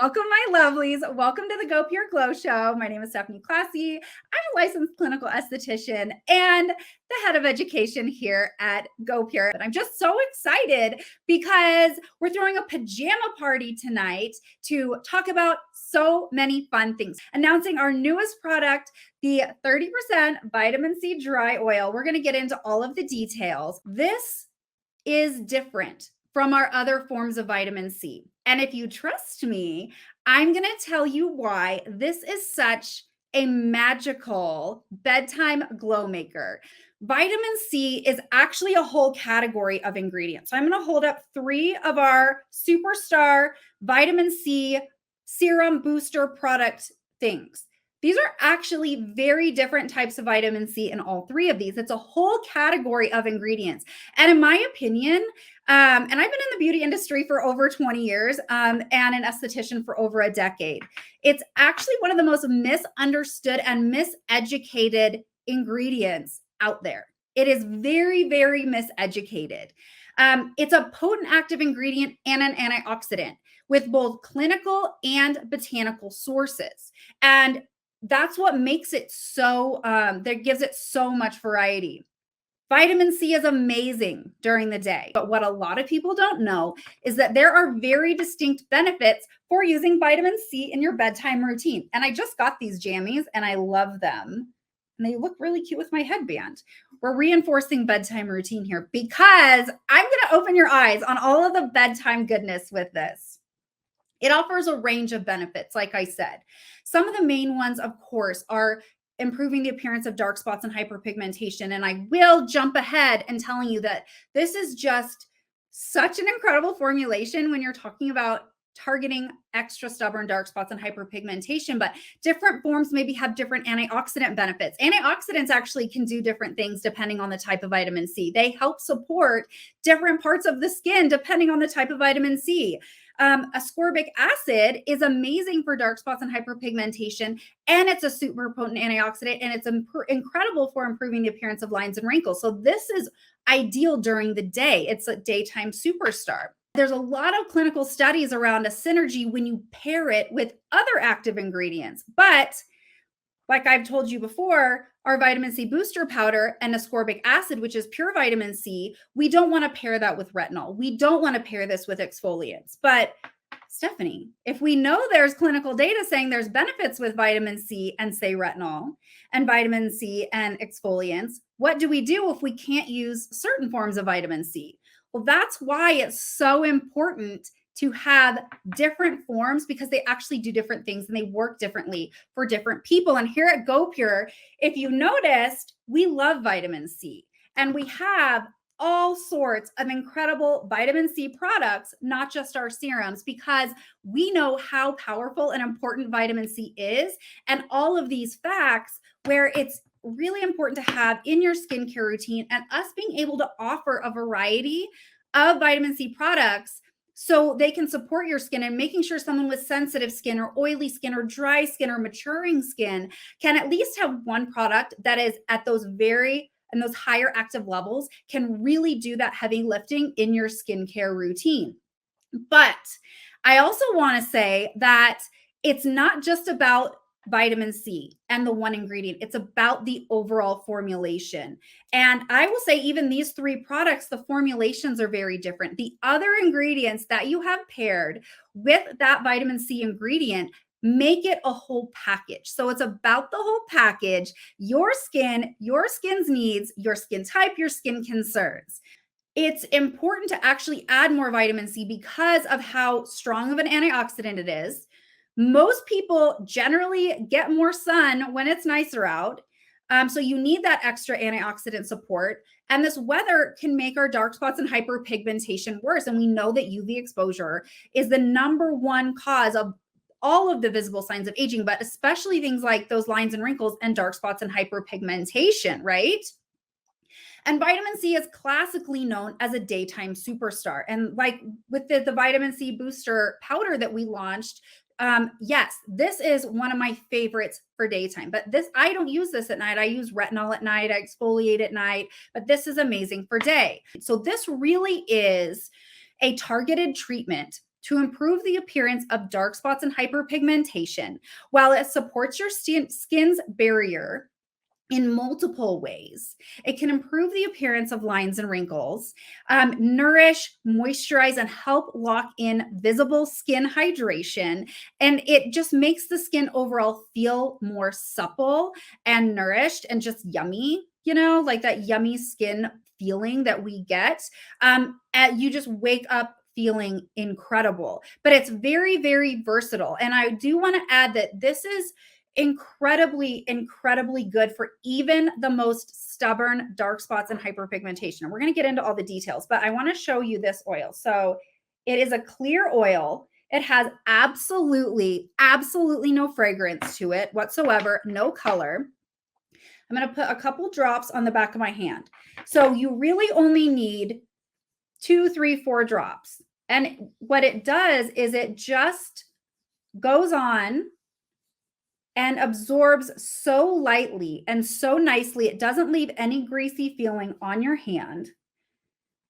welcome, my lovelies. Welcome to the goPure Glow Show. My name is Stephanie Classy. I'm a licensed clinical esthetician and the head of education here at goPure. And I'm just so excited because we're throwing a pajama party tonight to talk about so many fun things. Announcing our newest product, the 30% vitamin C dry oil. We're going to get into all of the details. This is different from our other forms of vitamin C. And if you trust me, I'm going to tell you why this is such a magical bedtime glow maker. Vitamin C is actually a whole category of ingredients. So I'm going to hold up 3 of our superstar vitamin C serum booster product things. These are actually very different types of vitamin C in all 3 of these. It's a whole category of ingredients. And in my opinion, and I've been in the beauty industry for over 20 years and an esthetician for over a decade. It's actually one of the most misunderstood and miseducated ingredients out there. It is very, very miseducated. It's a potent active ingredient and an antioxidant with both clinical and botanical sources. And that's what makes it so, that gives it so much variety. Vitamin C is amazing during the day, but what a lot of people don't know is that there are very distinct benefits for using vitamin C in your bedtime routine. And I just got these jammies and I love them. And they look really cute with my headband. We're reinforcing bedtime routine here because I'm going to open your eyes on all of the bedtime goodness with this. It offers a range of benefits, like I said. Some of the main ones, of course, are improving the appearance of dark spots and hyperpigmentation. And I will jump ahead and telling you that this is just such an incredible formulation when you're talking about targeting extra stubborn dark spots and hyperpigmentation, but different forms maybe have different antioxidant benefits. Antioxidants actually can do different things depending on the type of vitamin C. They help support different parts of the skin depending on the type of vitamin C. Ascorbic acid is amazing for dark spots and hyperpigmentation, and it's a super potent antioxidant, and it's incredible for improving the appearance of lines and wrinkles. So this is ideal during the day. It's a daytime superstar. There's a lot of clinical studies around a synergy when you pair it with other active ingredients. But like I've told you before, our vitamin C booster powder and ascorbic acid, which is pure vitamin C, we don't want to pair that with retinol. We don't want to pair this with exfoliants. But Stephanie, if we know there's clinical data saying there's benefits with vitamin C and say retinol and vitamin C and exfoliants, what do we do if we can't use certain forms of vitamin C? Well, that's why it's so important to have different forms because they actually do different things and they work differently for different people. And here at goPure, if you noticed, we love vitamin C and we have all sorts of incredible vitamin C products, not just our serums, because we know how powerful and important vitamin C is. And all of these facts where it's really important to have in your skincare routine and us being able to offer a variety of vitamin C products so they can support your skin, and making sure someone with sensitive skin or oily skin or dry skin or maturing skin can at least have one product that is at those higher active levels can really do that heavy lifting in your skincare routine. But I also want to say that it's not just about vitamin C and the one ingredient. It's about the overall formulation. And I will say even these 3 products, the formulations are very different. The other ingredients that you have paired with that vitamin C ingredient make it a whole package. So it's about the whole package, your skin, your skin's needs, your skin type, your skin concerns. It's important to actually add more vitamin C because of how strong of an antioxidant it is. Most people generally get more sun when it's nicer out. So you need that extra antioxidant support. And this weather can make our dark spots and hyperpigmentation worse. And we know that UV exposure is the #1 cause of all of the visible signs of aging, but especially things like those lines and wrinkles and dark spots and hyperpigmentation, right? And vitamin C is classically known as a daytime superstar. And like with the vitamin C booster powder that we launched, yes, this is one of my favorites for daytime, but I don't use this at night. I use retinol at night. I exfoliate at night, but this is amazing for day. So this really is a targeted treatment to improve the appearance of dark spots and hyperpigmentation, while it supports your skin's barrier in multiple ways. It can improve the appearance of lines and wrinkles, nourish, moisturize, and help lock in visible skin hydration. And it just makes the skin overall feel more supple and nourished and just yummy, like that yummy skin feeling that we get. You just wake up feeling incredible. But it's very, very versatile. And I do want to add that this is incredibly good for even the most stubborn dark spots and hyperpigmentation. And we're going to get into all the details, but I want to show you this oil. So it is a clear oil. It has absolutely no fragrance to it whatsoever, no color. I'm going to put a couple drops on the back of my hand. So you really only need 2, 3, 4 drops. And what it does is it just goes on and absorbs so lightly and so nicely. It doesn't leave any greasy feeling on your hand.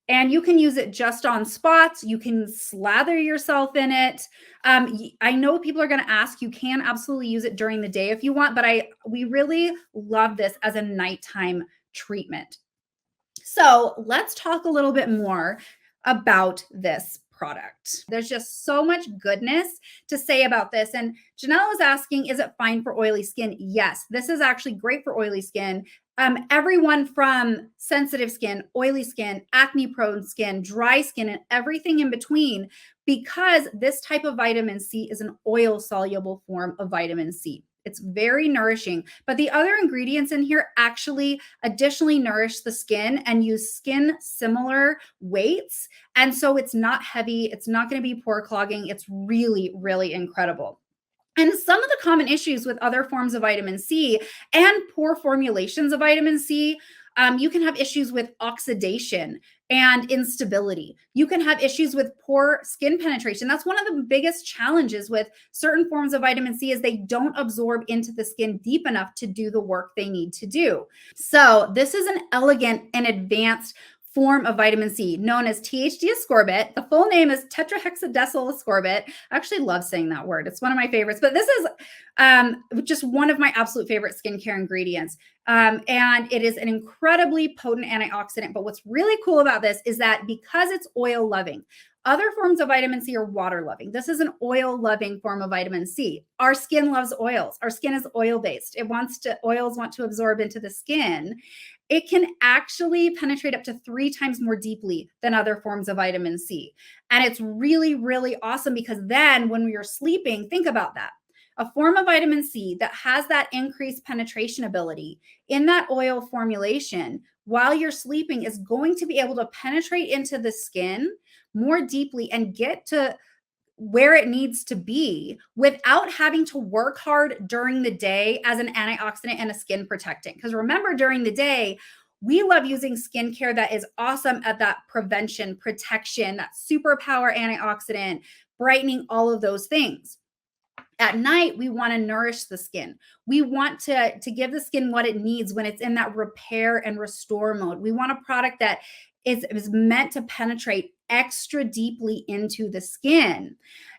And you can use it just on spots. You can slather yourself in it. I know people are going to ask, you can absolutely use it during the day if you want, but we really love this as a nighttime treatment. So let's talk a little bit more about this product. There's just so much goodness to say about this. And Janelle is asking, is it fine for oily skin? Yes, this is actually great for oily skin. Everyone from sensitive skin, oily skin, acne prone skin, dry skin, and everything in between, because this type of vitamin C is an oil soluble form of vitamin C. It's very nourishing, but the other ingredients in here actually additionally nourish the skin and use skin similar weights. And so it's not heavy. It's not going to be pore clogging. It's really, really incredible. And some of the common issues with other forms of vitamin C and poor formulations of vitamin C, you can have issues with oxidation and instability. You can have issues with poor skin penetration. That's one of the biggest challenges with certain forms of vitamin C is they don't absorb into the skin deep enough to do the work they need to do. So this is an elegant and advanced form of vitamin C known as THD ascorbate. The full name is tetrahexadecyl ascorbate. I actually love saying that word. It's one of my favorites, but this is just one of my absolute favorite skincare ingredients. And it is an incredibly potent antioxidant. But what's really cool about this is that because it's oil loving, other forms of vitamin C are water loving. This is an oil loving form of vitamin C. Our skin loves oils. Our skin is oil based. Oils want to absorb into the skin. It can actually penetrate up to 3 times more deeply than other forms of vitamin C. And it's really, really awesome because then when you're sleeping, think about that. A form of vitamin C that has that increased penetration ability in that oil formulation while you're sleeping is going to be able to penetrate into the skin more deeply and get to where it needs to be without having to work hard during the day as an antioxidant and a skin protectant. Because remember, during the day, we love using skincare that is awesome at that prevention, protection, that superpower antioxidant, brightening, all of those things. At night, we want to nourish the skin. We want to give the skin what it needs when it's in that repair and restore mode. We want a product that is meant to penetrate extra deeply into the skin.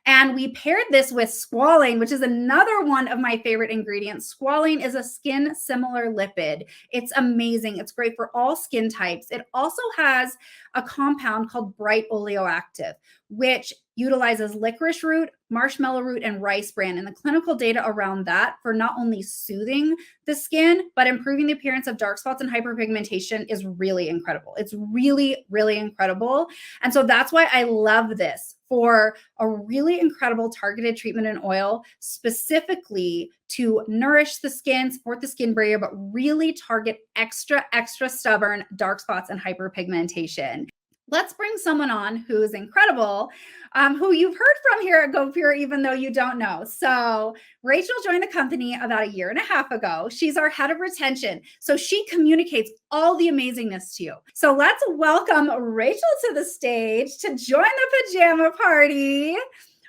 And we paired this with squalane, which is another one of my favorite ingredients. Squalane is a skin similar lipid. It's amazing. It's great for all skin types. It also has a compound called bright oleoactive, which utilizes licorice root, marshmallow root, and rice bran. And the clinical data around that for not only soothing the skin, but improving the appearance of dark spots and hyperpigmentation is really incredible. It's really, really incredible. And so that's why I love this for a really incredible targeted treatment in oil, specifically to nourish the skin, support the skin barrier, but really target extra stubborn dark spots and hyperpigmentation. Let's bring someone on who is incredible, who you've heard from here at goPure, even though you don't know. So Rachel joined the company about 1.5 years ago. She's our head of retention. So she communicates all the amazingness to you. So let's welcome Rachel to the stage to join the pajama party.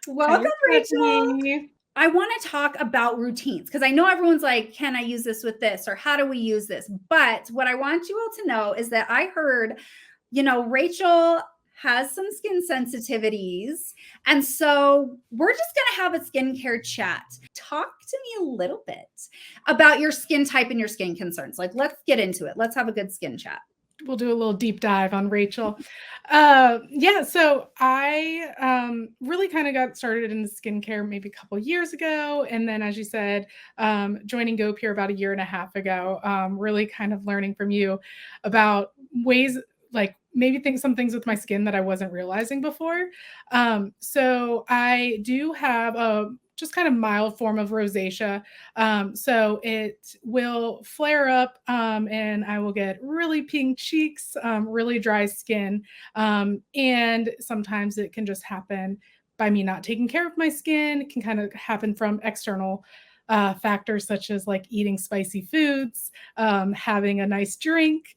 Welcome, Rachel. I want to talk about routines because I know everyone's like, can I use this with this? Or how do we use this? But what I want you all to know is that I heard, Rachel has some skin sensitivities. And so we're just going to have a skincare chat. Talk to me a little bit about your skin type and your skin concerns. Like, let's get into it. Let's have a good skin chat. We'll do a little deep dive on Rachel. Yeah, so I really kind of got started in skincare maybe a couple years ago. And then, as you said, joining goPure about 1.5 years ago, really kind of learning from you about ways like maybe some things with my skin that I wasn't realizing before. So I do have a just kind of mild form of rosacea. So it will flare up and I will get really pink cheeks, really dry skin. And sometimes it can just happen by me not taking care of my skin. It can kind of happen from external factors such as like eating spicy foods, having a nice drink.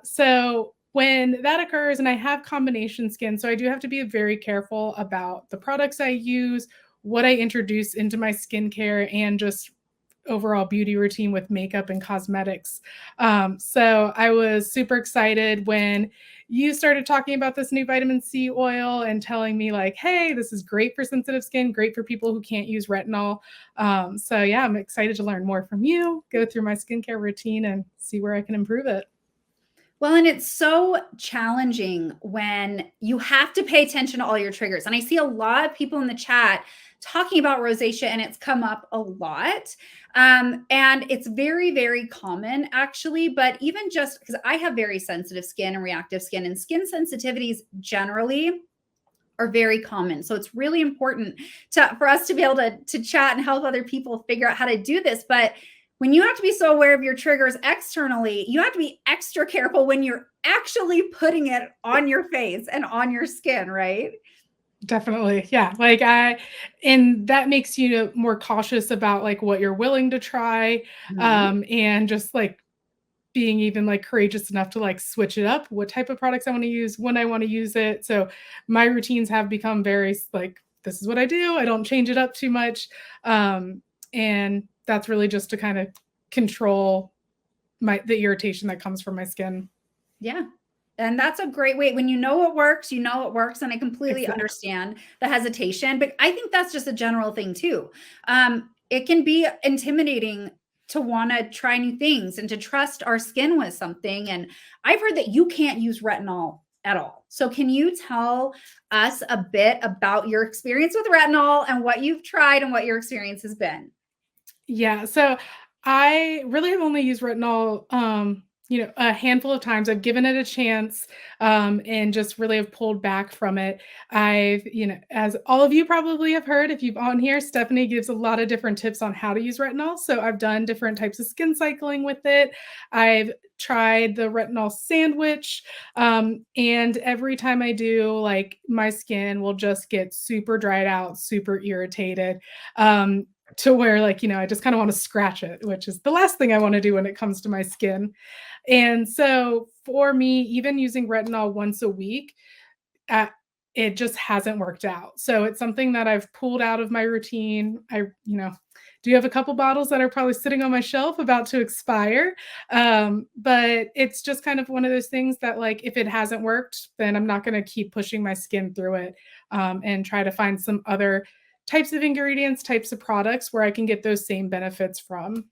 So when that occurs, and I have combination skin, so I do have to be very careful about the products I use, what I introduce into my skincare, and just overall beauty routine with makeup and cosmetics. So I was super excited when you started talking about this new vitamin C oil and telling me like, hey, this is great for sensitive skin, great for people who can't use retinol. So yeah, I'm excited to learn more from you, go through my skincare routine and see where I can improve it. Well, and it's so challenging when you have to pay attention to all your triggers. And I see a lot of people in the chat talking about rosacea, and it's come up a lot. And it's very, very common, actually. But even just because I have very sensitive skin and reactive skin, and skin sensitivities generally are very common. So it's really important for us to be able to chat and help other people figure out how to do this. But when you have to be so aware of your triggers externally, you have to be extra careful when you're actually putting it on your face and on your skin, right? Definitely. Yeah. And that makes you more cautious about like what you're willing to try. And just like being even like courageous enough to like switch it up, what type of products I want to use, when I want to use it. So my routines have become very like, this is what I do. I don't change it up too much. And that's really just to kind of control the irritation that comes from my skin. Yeah. And that's a great way. When you know what works, you know what works. And I completely understand the hesitation, but I think that's just a general thing too. It can be intimidating to want to try new things and to trust our skin with something. And I've heard that you can't use retinol at all. So can you tell us a bit about your experience with retinol and what you've tried and what your experience has been? Yeah. So I really have only used retinol, a handful of times. I've given it a chance, and just really have pulled back from it. As all of you probably have heard, if you've on here, Stephanie gives a lot of different tips on how to use retinol. So I've done different types of skin cycling with it. I've tried the retinol sandwich. And every time I do, like my skin will just get super dried out, super irritated. To where like, I just kind of want to scratch it, which is the last thing I want to do when it comes to my skin. And so for me, even using retinol once a week, it just hasn't worked out. So it's something that I've pulled out of my routine. I do have a couple bottles that are probably sitting on my shelf about to expire. But it's just kind of one of those things that like, if it hasn't worked, then I'm not going to keep pushing my skin through it, and try to find some other types of ingredients, types of products where I can get those same benefits from.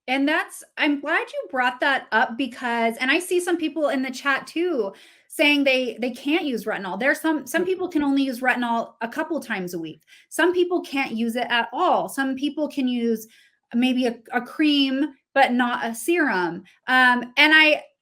And I'm glad you brought that up because, and I see some people in the chat too saying they can't use retinol. There's some people can only use retinol a couple times a week. Some people can't use it at all. Some people can use maybe a cream, but not a serum. And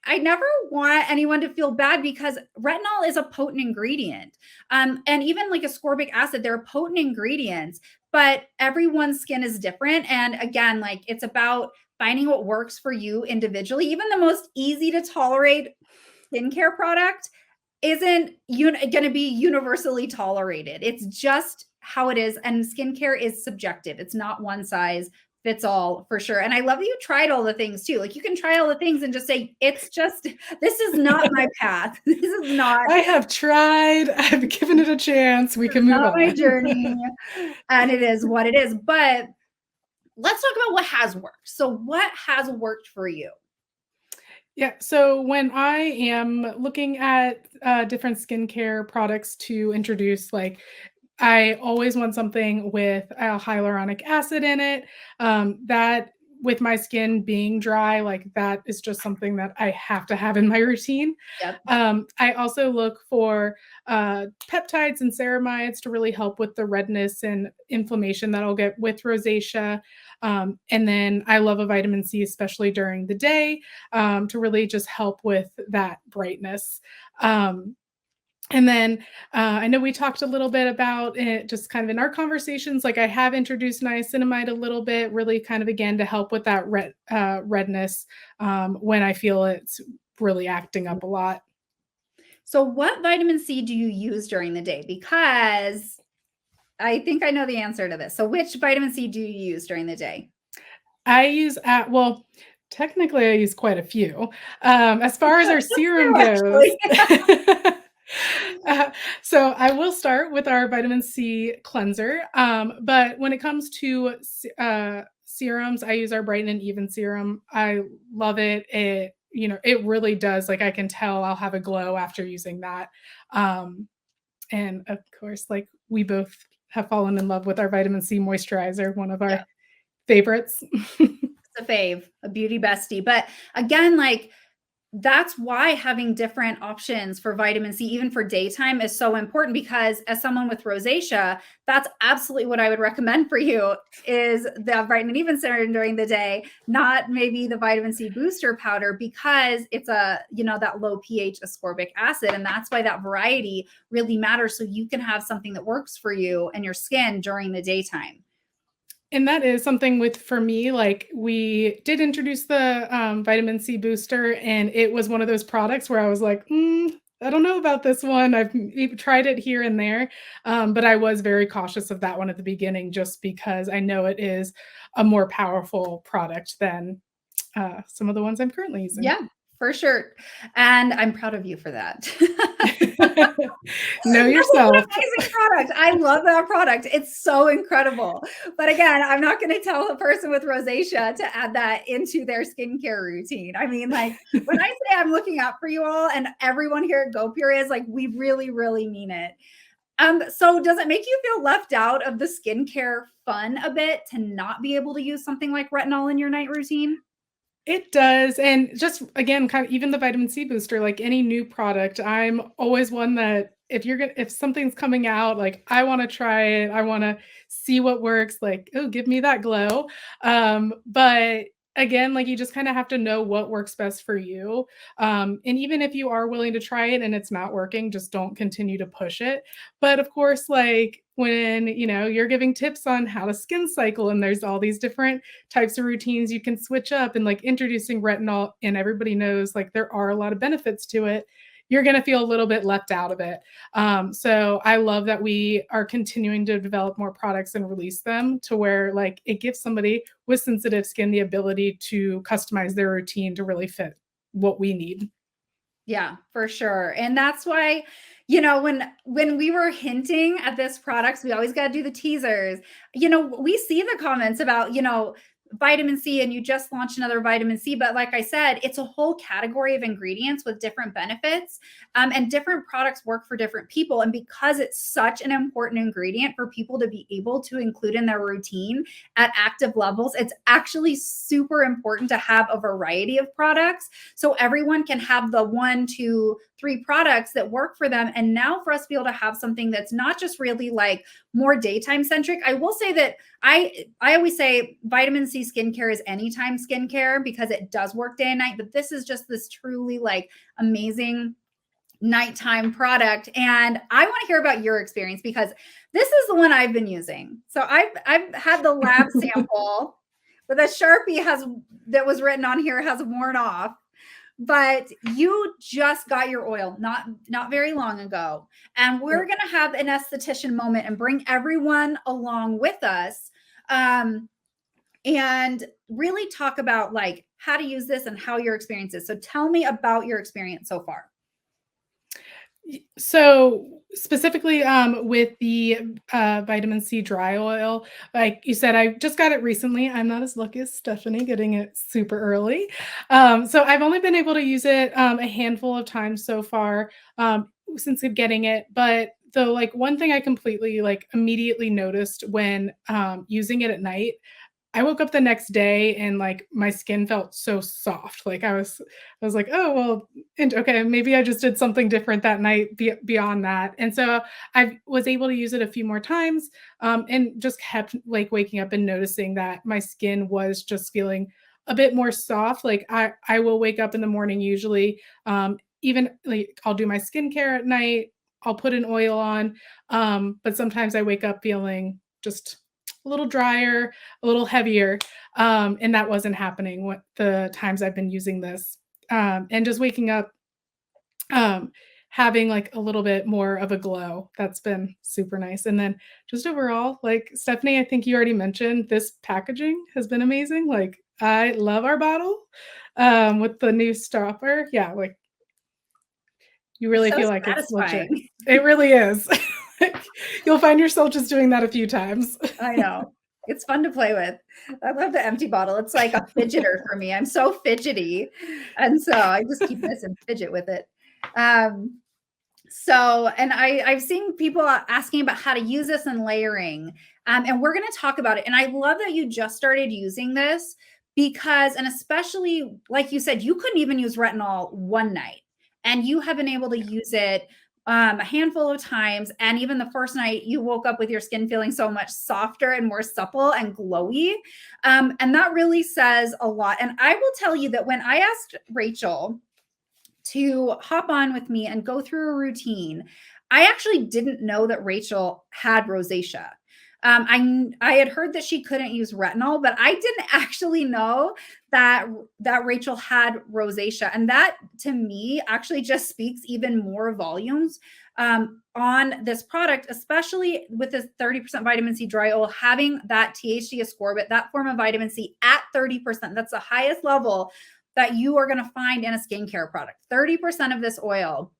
I never want anyone to feel bad because retinol is a potent ingredient. And even like ascorbic acid, they're potent ingredients, but everyone's skin is different. And again, like it's about finding what works for you individually. Even the most easy to tolerate skincare product isn't going to be universally tolerated. It's just how it is. And skincare is subjective. It's not one size fits all for sure. And I love that you tried all the things too. Like you can try all the things and just say, this is not my path. This is not. I have tried. I've given it a chance. We can move on. My journey. And it is what it is. But let's talk about what has worked. So what has worked for you? Yeah, so when I am looking at different skincare products to introduce, like I always want something with hyaluronic acid in it. That with my skin being dry, like that is just something that I have to have in my routine. Yep. I also look for peptides and ceramides to really help with the redness and inflammation that I'll get with rosacea. And then I love a vitamin C, especially during the day, to really just help with that brightness. Um, and then I know we talked a little bit about it just kind of in our conversations. Like I have introduced niacinamide a little bit, really kind of again to help with that redness when I feel it's really acting up a lot. So what vitamin C do you use during the day? Because I think I know the answer to this. So which vitamin C do you use during the day? I use well, technically I use quite a few. As far as our Just serum two, goes, actually. uh, so I will start with our vitamin C cleanser. But when it comes to serums, I use our Brighten and Even serum. I love it. It really does. Like I can tell I'll have a glow after using that. Um, and of course, like we both have fallen in love with our vitamin C moisturizer, one of Yeah, our favorites. it's a fave, a beauty bestie. But again, like that's why having different options for vitamin C, even for daytime, is so important because as someone with rosacea, that's absolutely what I would recommend for you is the vitamin even serum during the day, not maybe the vitamin C booster powder because it's that low pH ascorbic acid. And that's why that variety really matters. So you can have something that works for you and your skin during the daytime. And that is something with for me, like, we did introduce the, vitamin C booster, and it was one of those products where I was like, I don't know about this one. I've tried it here and there, but I was very cautious of that one at the beginning just because I know it is a more powerful product than, some of the ones I'm currently using. Yeah, for sure. And I'm proud of you for that. Know That was yourself. an amazing product. I love that product. It's so incredible. But again, I'm not going to tell a person with rosacea to add that into their skincare routine. I mean, like when I say I'm looking out for you all and everyone here at GoPure is like, we really, really mean it. So does it make you feel left out of the skincare fun a bit to not be able to use something like retinol in your night routine? It does, and just again, kind of even the vitamin C booster, like any new product, I'm always one that if something's coming out, like I wanna try it, I wanna see what works, like, "Oh, give me that glow." But again, like you just kinda have to know what works best for you. And even if you are willing to try it and it's not working, just don't continue to push it. But of course, like when, you're giving tips on how to skin cycle and there's all these different types of routines you can switch up and like introducing retinol and everybody knows like there are a lot of benefits to it, you're going to feel a little bit left out of it. So I love that we are continuing to develop more products and release them to where like it gives somebody with sensitive skin the ability to customize their routine to really fit what we need. Yeah, for sure. And that's why, when we were hinting at this products, we always got to do the teasers. We see the comments about, vitamin C and you just launched another vitamin C, but like I said, it's a whole category of ingredients with different benefits. And different products work for different people. And because it's such an important ingredient for people to be able to include in their routine at active levels, it's actually super important to have a variety of products so everyone can have the 1, 2, 3 products that work for them. And now for us to be able to have something that's not just really like more daytime centric. I will say that I always say vitamin C skincare is anytime skincare because it does work day and night, but this is just this truly like amazing nighttime product. And I want to hear about your experience because this is the one I've been using. So I've had the lab sample, but the Sharpie that was written on here has worn off. But you just got your oil not very long ago, and we're Yep. going to have an esthetician moment and bring everyone along with us, um, and really talk about like how to use this and how your experience is. So tell me about your experience so far. So specifically with the vitamin C dry oil, like you said, I just got it recently. I'm not as lucky as Stephanie getting it super early. So I've only been able to use it a handful of times so far since getting it. But the like one thing I completely like immediately noticed when using it at night, I woke up the next day and, like, my skin felt so soft, like, I was like, "Oh, well, and okay, maybe I just did something different that night beyond that," and so I was able to use it a few more times, and just kept, like, waking up and noticing that my skin was just feeling a bit more soft, like, I will wake up in the morning usually, even, like, I'll do my skincare at night, I'll put an oil on, but sometimes I wake up feeling just a little drier, a little heavier, and that wasn't happening what the times I've been using this. And just waking up, um, having, like, a little bit more of a glow, that's been super nice, and then just overall, like, Stephanie, I think you already mentioned, this packaging has been amazing, like, I love our bottle, with the new stopper. Yeah, like, you It's really so feel like it's legit. satisfying. It really is. Like, you'll find yourself just doing that a few times. I know. It's fun to play with. I love the empty bottle. It's like a fidgeter for me. I'm so fidgety. And so I just keep missing fidget with it. Um, and I've seen people asking about how to use this and layering. And we're going to talk about it. And I love that you just started using this because, and especially like you said, you couldn't even use retinol one night. And you have been able to use it a handful of times. And even the first night, you woke up with your skin feeling so much softer and more supple and glowy. And that really says a lot. And I will tell you that when I asked Rachel to hop on with me and go through a routine, I actually didn't know that Rachel had rosacea. I had heard that she couldn't use retinol, but I didn't actually know that Rachel had rosacea, and that to me actually just speaks even more volumes on this product, especially with this 30% vitamin C dry oil, having that THC ascorbate, that form of vitamin C at 30%. That's the highest level that you are going to find in a skincare product. 30% of this oil.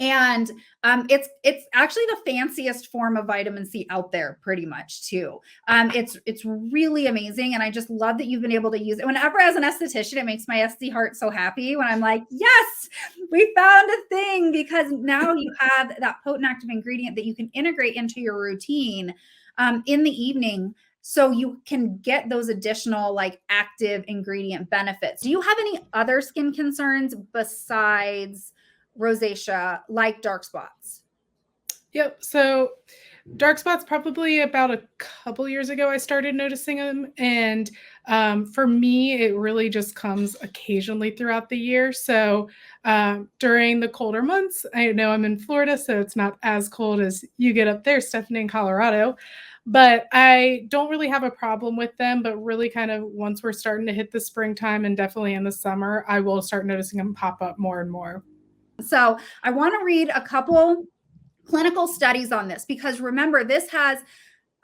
And it's actually the fanciest form of vitamin C out there, pretty much too. It's really amazing, and I just love that you've been able to use it. Whenever, as an esthetician, it makes my SD heart so happy when I'm like, yes, we found a thing, because now you have that potent active ingredient that you can integrate into your routine in the evening, so you can get those additional like active ingredient benefits. Do you have any other skin concerns besides rosacea, like dark spots? Yep. So dark spots, probably about a couple years ago, I started noticing them. And for me, it really just comes occasionally throughout the year. So during the colder months, I know I'm in Florida, so it's not as cold as you get up there, Stephanie, in Colorado. But I don't really have a problem with them. But really, kind of once we're starting to hit the springtime and definitely in the summer, I will start noticing them pop up more and more. So I want to read a couple clinical studies on this, because remember, this has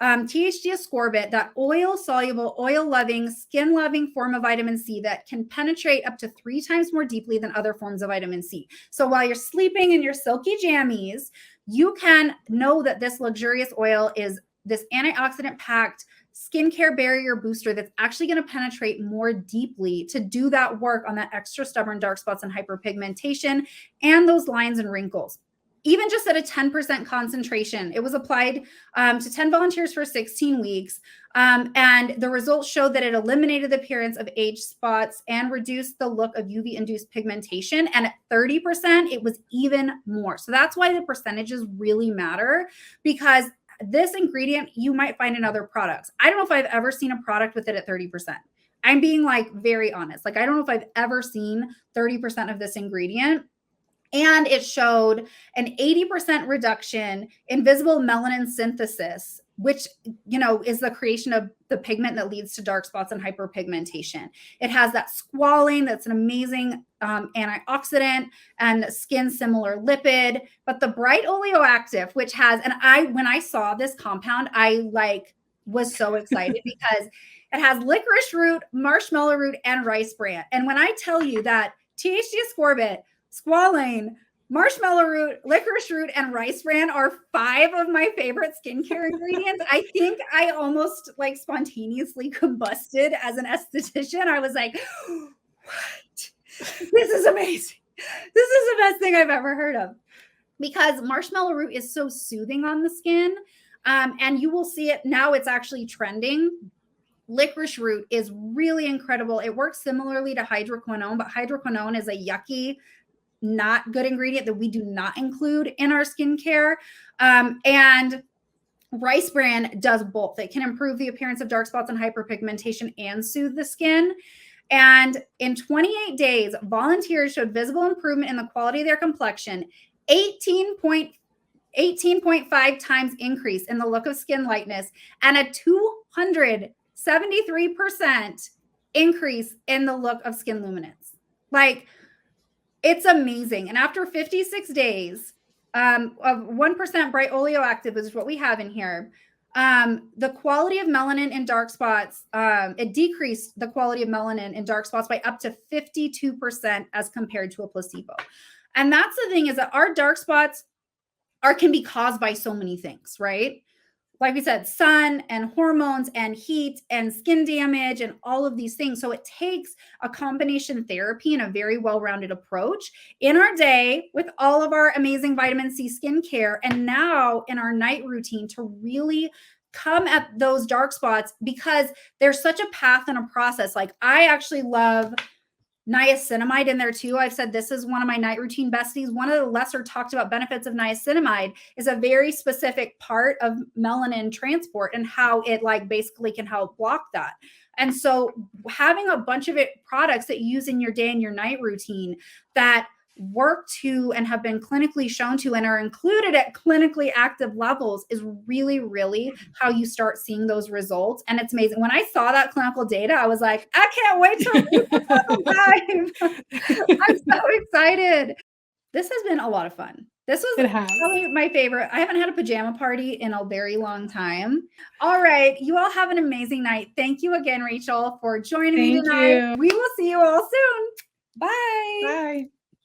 THC ascorbate, that oil soluble, oil loving, skin loving form of vitamin C that can penetrate up to 3 times more deeply than other forms of vitamin C. So while you're sleeping in your silky jammies, you can know that this luxurious oil is this antioxidant packed skincare barrier booster that's actually going to penetrate more deeply to do that work on that extra stubborn dark spots and hyperpigmentation and those lines and wrinkles. Even just at a 10% concentration, it was applied to 10 volunteers for 16 weeks. And the results showed that it eliminated the appearance of age spots and reduced the look of UV-induced pigmentation. And at 30%, it was even more. So that's why the percentages really matter, because this ingredient you might find in other products. I don't know if I've ever seen a product with it at 30%. I'm being like very honest. Like, I don't know if I've ever seen 30% of this ingredient. And it showed an 80% reduction in visible melanin synthesis, which, you know, is the creation of the pigment that leads to dark spots and hyperpigmentation. It has that squalane that's an amazing antioxidant and skin similar lipid. But the bright oleoactive, which has, and when I saw this compound, I like was so excited because it has licorice root, marshmallow root, and rice bran. And when I tell you that THC ascorbate, squalane, marshmallow root, licorice root, and rice bran are 5 of my favorite skincare ingredients. I think I almost like spontaneously combusted as an esthetician. I was like, what? This is amazing. This is the best thing I've ever heard of, because marshmallow root is so soothing on the skin. And you will see it now, it's actually trending. Licorice root is really incredible. It works similarly to hydroquinone, but hydroquinone is a yucky, not good ingredient that we do not include in our skincare. And rice bran does both. It can improve the appearance of dark spots and hyperpigmentation and soothe the skin. And in 28 days, volunteers showed visible improvement in the quality of their complexion, 18.5 times increase in the look of skin lightness, and a 273% increase in the look of skin luminance. Like, it's amazing. And after 56 days of 1% bright oleoactive is what we have in here, the quality of melanin in dark spots, it decreased the quality of melanin in dark spots by up to 52% as compared to a placebo. And that's the thing, is that our dark spots can be caused by so many things, right? Like we said, sun and hormones and heat and skin damage and all of these things. So it takes a combination therapy and a very well-rounded approach in our day with all of our amazing vitamin C skincare, and now in our night routine, to really come at those dark spots, because there's such a path and a process. Like, I actually love niacinamide in there too. I've said this is one of my night routine besties. One of the lesser talked about benefits of niacinamide is a very specific part of melanin transport and how it like basically can help block that. And so having a bunch of products that you use in your day and your night routine that work to and have been clinically shown to and are included at clinically active levels is really, really how you start seeing those results. And it's amazing. When I saw that clinical data, I was like, I can't wait to read the time. I'm so excited. This has been a lot of fun. This was probably my favorite. I haven't had a pajama party in a very long time. All right. You all have an amazing night. Thank you again, Rachel, for joining me tonight. We will see you all soon.